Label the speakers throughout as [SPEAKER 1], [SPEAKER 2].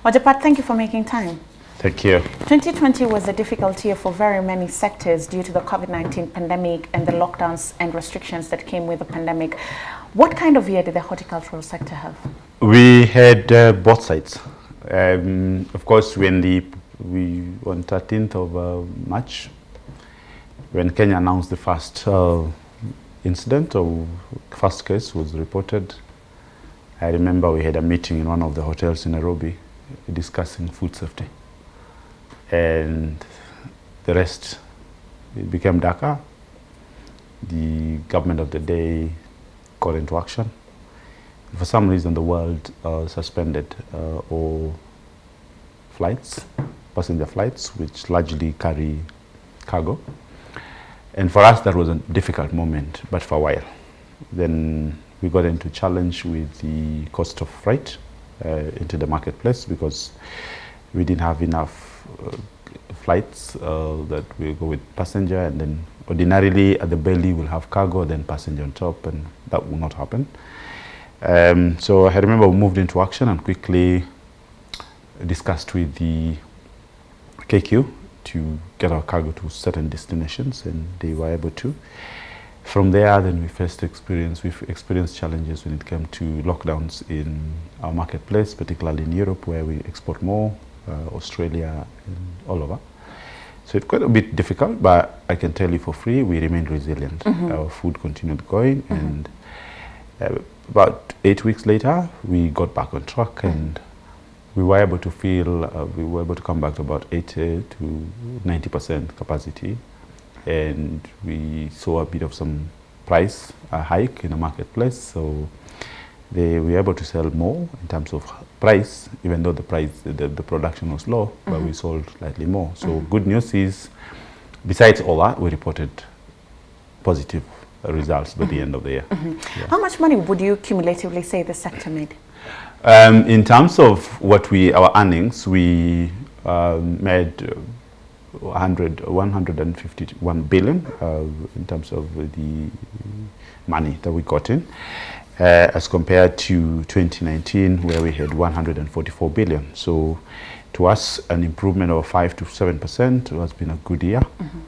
[SPEAKER 1] Wajapat, thank you for making time.
[SPEAKER 2] Thank you.
[SPEAKER 1] 2020 was a difficult year for very many sectors due to the COVID-19 pandemic and the lockdowns and restrictions that came with the pandemic. What kind of year did the horticultural sector have?
[SPEAKER 2] We had both sides. Of course, when on 13th of March, when Kenya announced the first incident or first case was reported, I remember we had a meeting in one of the hotels in Nairobi discussing food safety. And the rest, it became darker. The government of the day got into action. For some reason, the world suspended all flights, passenger flights, which largely carry cargo. And for us, that was a difficult moment, but for a while. Then we got into challenge with the cost of freight into the marketplace because we didn't have enough flights that will go with passenger, and then ordinarily at the belly we'll have cargo, then passenger on top, and that will not happen. So I remember we moved into action and quickly discussed with the KQ to get our cargo to certain destinations, and they were able to. From there, then we've experienced challenges when it came to lockdowns in our marketplace, particularly in Europe, where we export more, Australia, and all over. So it's quite a bit difficult, but I can tell you for free, we remained resilient. Mm-hmm. Our food continued going, mm-hmm. and about 8 weeks later, we got back on track, mm-hmm. and we were able to come back to about 80 to 90% capacity. And we saw a bit of some price hike in the marketplace, so we were able to sell more in terms of price, even though the production was low, mm-hmm. but we sold slightly more. So mm-hmm. good news is, besides all that, we reported positive results by mm-hmm. the end of the year.
[SPEAKER 1] Mm-hmm. Yeah. How much money would you cumulatively say the sector made?
[SPEAKER 2] In terms of our earnings, we made 151 billion in terms of the money that we got in, as compared to 2019, where we had 144 billion. So to us, an improvement of 5 to 7% has been a good year, mm-hmm.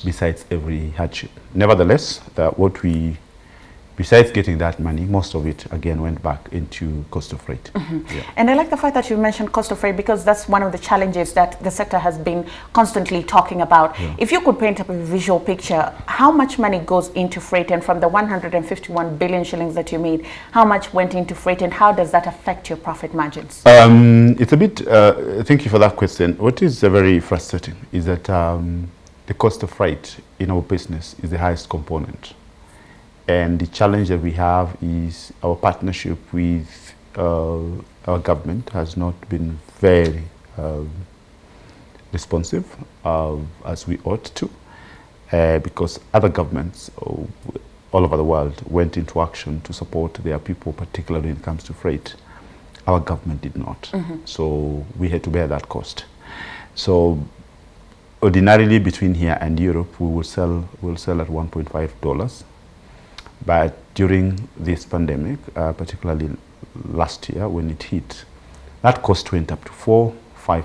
[SPEAKER 2] besides every hardship. Nevertheless, besides getting that money, most of it again went back into cost of freight.
[SPEAKER 1] Mm-hmm. Yeah. And I like the fact that you mentioned cost of freight, because that's one of the challenges that the sector has been constantly talking about. Yeah. If you could paint up a visual picture, how much money goes into freight, and from the 151 billion shillings that you made, how much went into freight, and how does that affect your profit margins?
[SPEAKER 2] It's a bit, thank you for that question. What is very frustrating is that the cost of freight in our business is the highest component. And the challenge that we have is our partnership with our government has not been very responsive as we ought to, because other governments all over the world went into action to support their people, particularly when it comes to freight. Our government did not. Mm-hmm. So we had to bear that cost. So ordinarily between here and Europe, we'll sell at $1.5. But during this pandemic, particularly last year when it hit, that cost went up to $4-5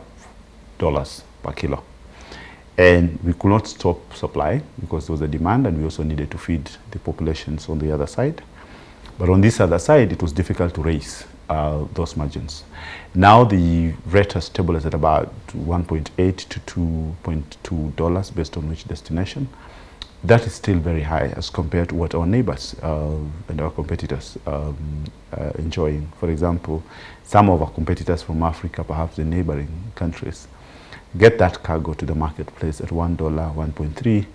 [SPEAKER 2] per kilo. And we could not stop supply because there was a demand, and we also needed to feed the populations on the other side. But on this other side, it was difficult to raise those margins. Now the rate has stabilized at about $1.8 to $2.2 based on which destination. That is still very high as compared to what our neighbors and our competitors are enjoying. For example, some of our competitors from Africa, perhaps the neighboring countries, get that cargo to the marketplace at $1, 1.3,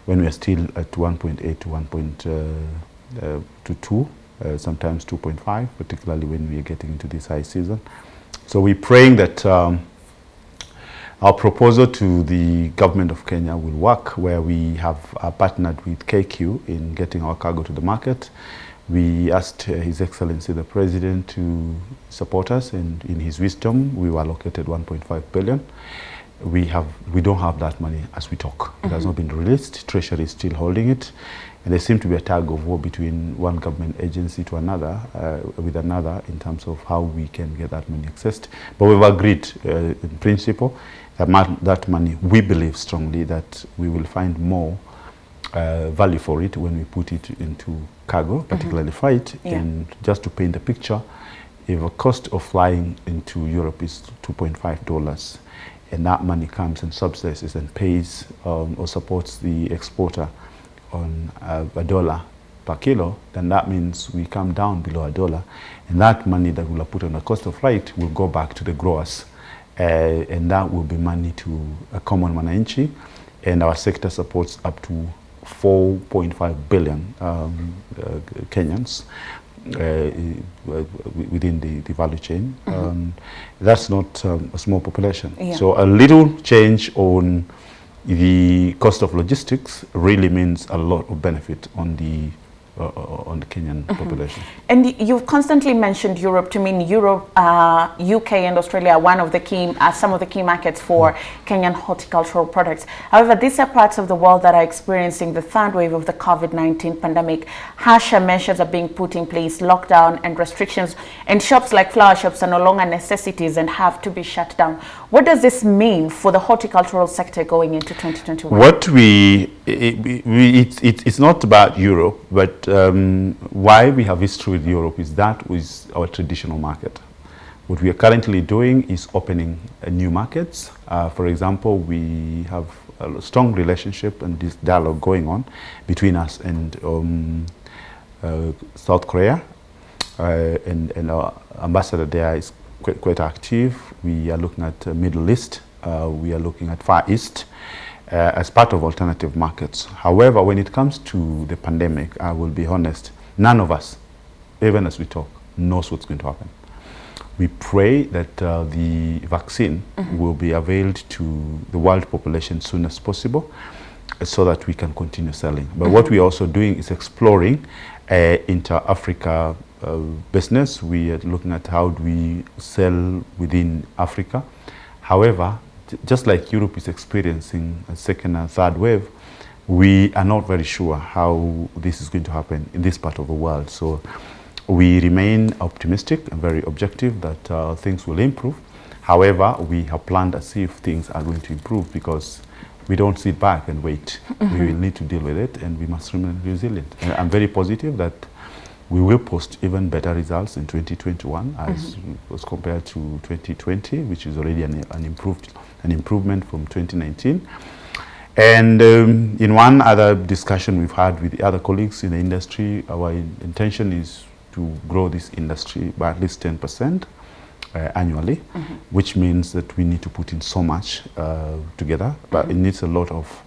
[SPEAKER 2] when we are still at 1.8 to 2, sometimes 2.5, particularly when we are getting into this high season. So we're praying that our proposal to the government of Kenya will work, where we have partnered with KQ in getting our cargo to the market. We asked His Excellency the President to support us, and in his wisdom, we were allocated 1.5 billion. We don't have that money as we talk. Mm-hmm. It has not been released. Treasury is still holding it. And there seems to be a tug of war between one government agency to another, with another, in terms of how we can get that money accessed. But we've agreed in principle that money, we believe strongly that we will find more value for it when we put it into cargo, particularly freight. And just to paint the picture, if a cost of flying into Europe is $2.5, and that money comes and subsidizes and pays or supports the exporter on $1 per kilo, then that means we come down below $1, and that money that we'll put on the cost of freight will go back to the growers, and that will be money to a common mwananchi, and our sector supports up to 4.5 billion Kenyans within the value chain. That's not a small population. So a little change on the cost of logistics really means a lot of benefit on the Kenyan population.
[SPEAKER 1] And you've constantly mentioned Europe to mean Europe, UK and Australia are one of the key, some of the key markets for Kenyan horticultural products. However, these are parts of the world that are experiencing the third wave of the COVID-19 pandemic. Harsher measures are being put in place, lockdown and restrictions, and shops like flower shops are no longer necessities and have to be shut down. What does this mean for the horticultural sector going into 2021?
[SPEAKER 2] What it's not about Europe, but why we have history with Europe is that was our traditional market. What we are currently doing is opening new markets. For example, we have a strong relationship and this dialogue going on between us and South Korea, and our ambassador there is quite active. We are looking at Middle East, we are looking at Far East, as part of alternative markets. However, when it comes to the pandemic, I will be honest, none of us, even as we talk, knows what's going to happen. We pray that the vaccine will be availed to the world population as soon as possible, so that we can continue selling. But what we are also doing is exploring inter-Africa business. We are looking at how do we sell within Africa. However, just like Europe is experiencing a second and third wave, we are not very sure how this is going to happen in this part of the world. So we remain optimistic and very objective that things will improve. However, we have planned as if things are going to improve, because we don't sit back and wait. We will need to deal with it, and we must remain resilient. And I'm very positive that we will post even better results in 2021 as was compared to 2020, which is already an improvement from 2019. And in one other discussion we've had with the other colleagues in the industry, our intention is to grow this industry by at least 10% annually, which means that we need to put in so much together, but it needs a lot of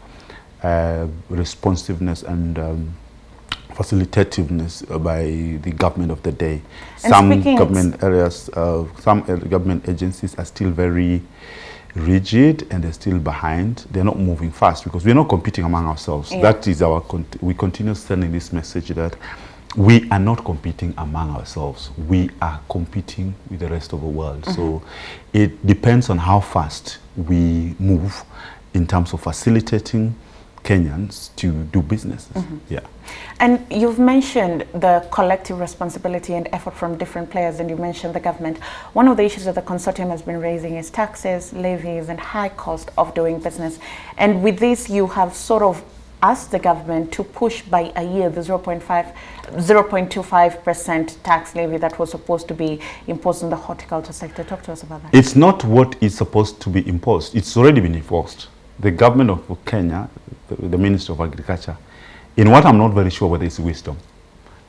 [SPEAKER 2] responsiveness and facilitativeness by the government of the day.
[SPEAKER 1] And
[SPEAKER 2] some government areas, some government agencies are still very rigid and they're still behind. They're not moving fast because we're not competing among ourselves. That is our, we continue sending this message that we are not competing among ourselves. We are competing with the rest of the world. So it depends on how fast we move in terms of facilitating Kenyans to do business.
[SPEAKER 1] And you've mentioned the collective responsibility and effort from different players, and you mentioned the government. One of the issues that the consortium has been raising is taxes, levies, and high cost of doing business. And with this, you have sort of asked the government to push by a year the 0.25% tax levy that was supposed to be imposed on the horticulture sector. Talk to us about that.
[SPEAKER 2] It's not what is supposed to be imposed. It's already been enforced. The government of Kenya, the Minister of Agriculture, in what I'm not very sure whether it's wisdom,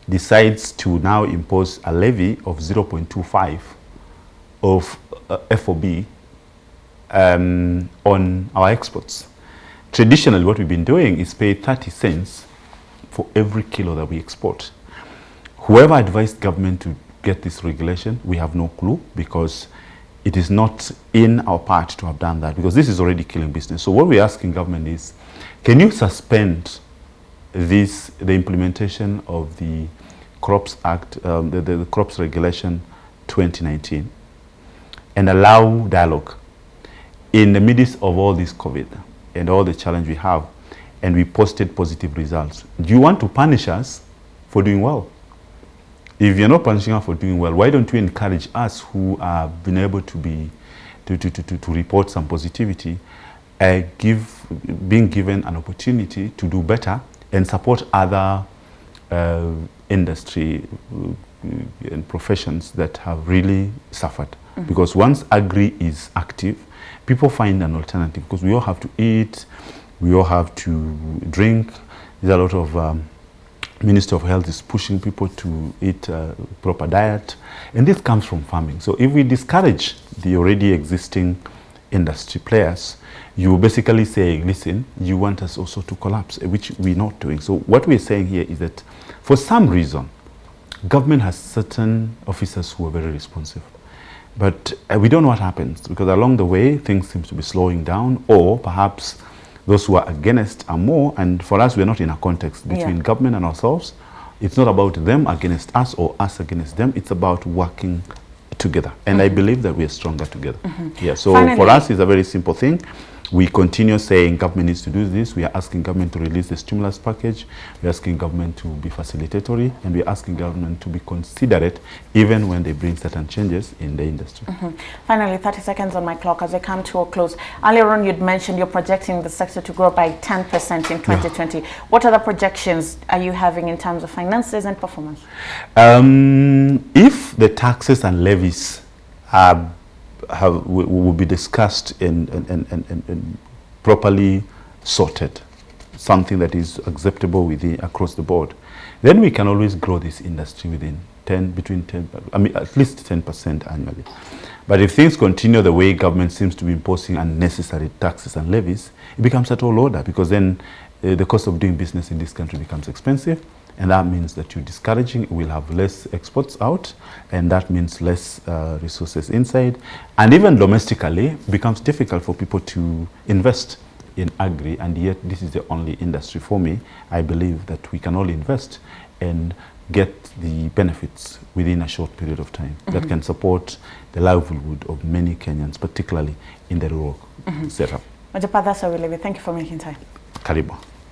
[SPEAKER 2] decides to now impose a levy of 0.25 of FOB on our exports. Traditionally, what we've been doing is pay 30 cents for every kilo that we export. Whoever advised government to get this regulation, we have no clue, because it is not in our part to have done that, because this is already killing business. So what we're asking government is, can you suspend the implementation of the Crops Act, the Crops Regulation 2019, and allow dialogue in the midst of all this COVID and all the challenge we have, and we posted positive results. Do you want to punish us for doing well? If you're not punishing us for doing well, why don't you encourage us who have been able to be to report some positivity, being given an opportunity to do better and support other industry and professions that have really suffered. Because once agri is active, people find an alternative, because we all have to eat, we all have to drink. There's a lot of Minister of Health is pushing people to eat proper diet, and this comes from farming. So if we discourage the already existing industry players, you basically say, listen, you want us also to collapse, which we're not doing. So what we're saying here is that for some reason, government has certain officers who are very responsive. But we don't know what happens, because along the way, things seem to be slowing down, or perhaps those who are against are more. And for us, we're not in a context between government and ourselves. It's not about them against us or us against them. It's about working together. And I believe that we are stronger together. Yeah. So
[SPEAKER 1] Finally,
[SPEAKER 2] for us, it's a very simple thing. We continue saying government needs to do this. We are asking government to release the stimulus package. We're asking government to be facilitatory, and we're asking government to be considerate even when they bring certain changes in the industry.
[SPEAKER 1] Finally, 30 seconds on my clock as I come to a close. Earlier on, you'd mentioned you're projecting the sector to grow by 10% in 2020. What other projections are you having in terms of finances and performance?
[SPEAKER 2] If the taxes and levies will be discussed and properly sorted, something that is acceptable across the board, then we can always grow this industry within at least 10% annually. But if things continue the way government seems to be imposing unnecessary taxes and levies, it becomes a tall order, because then the cost of doing business in this country becomes expensive. And that means that you're discouraging, we'll have less exports out, and that means less resources inside. And even domestically, it becomes difficult for people to invest in agri, and yet this is the only industry for me. I believe that we can all invest and get the benefits within a short period of time that can support the livelihood of many Kenyans, particularly in the rural setup.
[SPEAKER 1] Majapadha Sawileve, thank you for making time.
[SPEAKER 2] Karibu.